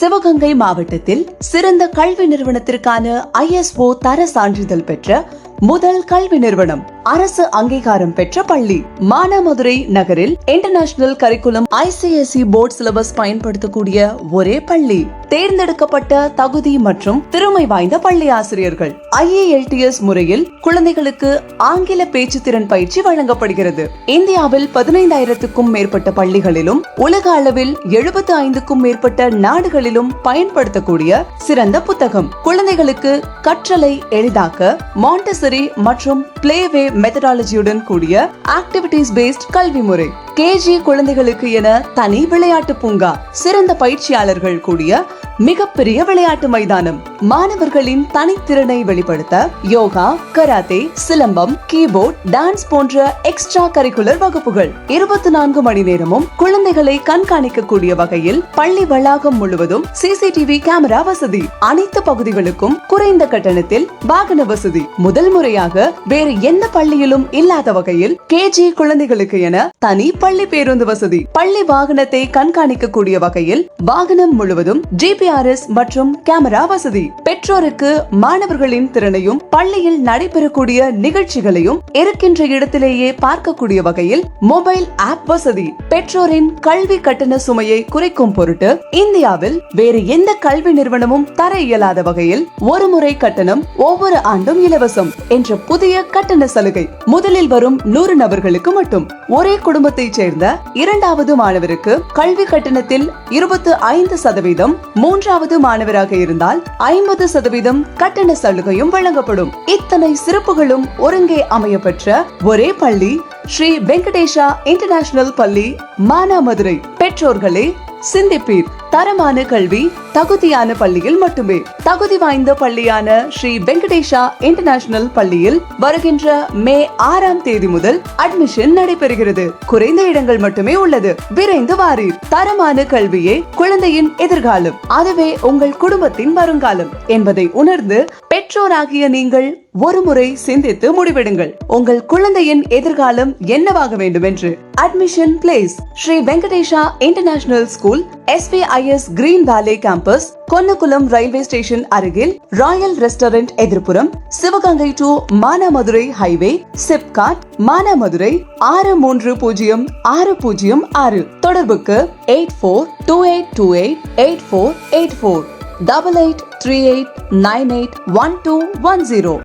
சிவகங்கை மாவட்டத்தில் சிறந்த கல்வி நிறுவனத்திற்கான ISO தர சான்றிதழ் பெற்ற முதல் கல்வி நிறுவனம், அரசு அங்கீகாரம் பெற்ற பள்ளி. மானாமதுரை நகரில் international curriculum ICSE board syllabus பயன்படுத்தக்கூடிய ஒரே பள்ளி. தேர்ந்தெடுக்கப்பட்ட தகுதி மற்றும் திறமை வாய்ந்த பள்ளி ஆசிரியர்கள். IALTS முறையில் குழந்தைகளுக்கு ஆங்கில பேச்சு திறன் பயிற்சி வழங்கப்படுகிறது. இந்தியாவில் 15,000க்கும் மேற்பட்ட பள்ளிகளிலும் உலக அளவில் 75க்கும் மேற்பட்ட நாடுகளிலும் பயன்படுத்தக்கூடிய சிறந்த புத்தகம். குழந்தைகளுக்கு கற்றலை எளிதாக்க மாண்டெசரி மற்றும் பிளேவே மெத்தடாலஜியுடன் கூடிய ஆக்டிவிட்டிஸ் பேஸ்ட் கல்வி முறை. KG குழந்தைகளுக்கு என தனி விளையாட்டு பூங்கா, சிறந்த பயிற்சியாளர்கள் கூடிய மிகப்பெரிய விளையாட்டு மைதானம். மாணவர்களின் தனித்திறனை வெளிப்படுத்த yoga, karate, silambam, keyboard, dance போன்ற எக்ஸ்ட்ரா கரிக்குலர் வகுப்புகள். 24 மணி நேரமும் குழந்தைகளை கண்காணிக்கக்கூடிய வகையில் பள்ளி வளாகம் முழுவதும் CCTV கேமரா வசதி. அனைத்து பகுதிகளுக்கும் குறைந்த கட்டணத்தில் வாகன வசதி. முதல் முறையாக வேறு எந்த பள்ளியிலும் இல்லாத வகையில் KG குழந்தைகளுக்கு என தனி பள்ளி பேருந்து வசதி. பள்ளி வாகனத்தை கண்காணிக்கக்கூடிய வகையில் வாகனம் முழுவதும் GPS மற்றும் கேமரா வசதி. பெற்றோருக்கு மாணவர்களின் திறனையும் பள்ளியில் நடைபெறக்கூடிய நிகழ்ச்சிகளையும் இருக்கின்ற இடத்திலேயே பார்க்கக்கூடிய வகையில் மொபைல் ஆப் வசதி. பெற்றோரின் கல்வி கட்டண சுமையை குறைக்கும் பொருட்டு இந்தியாவில் வேறு எந்த கல்வி நிறுவனமும் தர இயலாத வகையில் ஒரு முறை கட்டணம் ஒவ்வொரு ஆண்டும் இலவசம் என்ற புதிய கட்டண சலுகை. முதலில் வரும் 100 நபர்களுக்கு மட்டும். ஒரே குடும்பத்தை சேர்ந்த இரண்டாவது மாணவருக்கு கல்வி கட்டணத்தில் 25%, மூன்றாவது மாணவராக இருந்தால் 50% கட்டண சலுகையும் வழங்கப்படும். இத்தனை சிறப்புகளும் ஒருங்கே அமையப்பெற்ற ஒரே பள்ளி ஸ்ரீ வெங்கடேஷா இன்டர்நேஷனல் பள்ளி, மானாமதுரை. பெற்றோர்களே சிந்திப்பீர். தரமான கல்வி தகுதியான பள்ளியில் மட்டுமே. தகுதி வாய்ந்த பள்ளியான ஸ்ரீ வெங்கடேஷா இன்டர்நேஷனல் பள்ளியில் வருகின்ற மே 6ஆம் தேதி முதல் அட்மிஷன் நடைபெறுகிறது. குறைந்த இடங்கள் மட்டுமே உள்ளது. விரைந்து வாரீர். தரமான கல்வியே குழந்தையின் எதிர்காலம், அதுவே உங்கள் குடும்பத்தின் வருங்காலம் என்பதை உணர்ந்து பெற்றோராகிய நீங்கள் ஒருமுறை சிந்தித்து முடிவெடுங்கள். உங்கள் குழந்தையின் எதிர்காலம் என்னவாக வேண்டும் என்று. Admission place Sri Venkatesha international school, SVIS green valley campus, Konnakulam railway station அருகில், ராயல் ரெஸ்டாரண்ட் எதிர்ப்புறம், சிவகங்கை டு மானாமதுரை ஹைவே, சிப்காட், மானாமதுரை 630606. தொடர்புக்கு 8428288484 8838981210.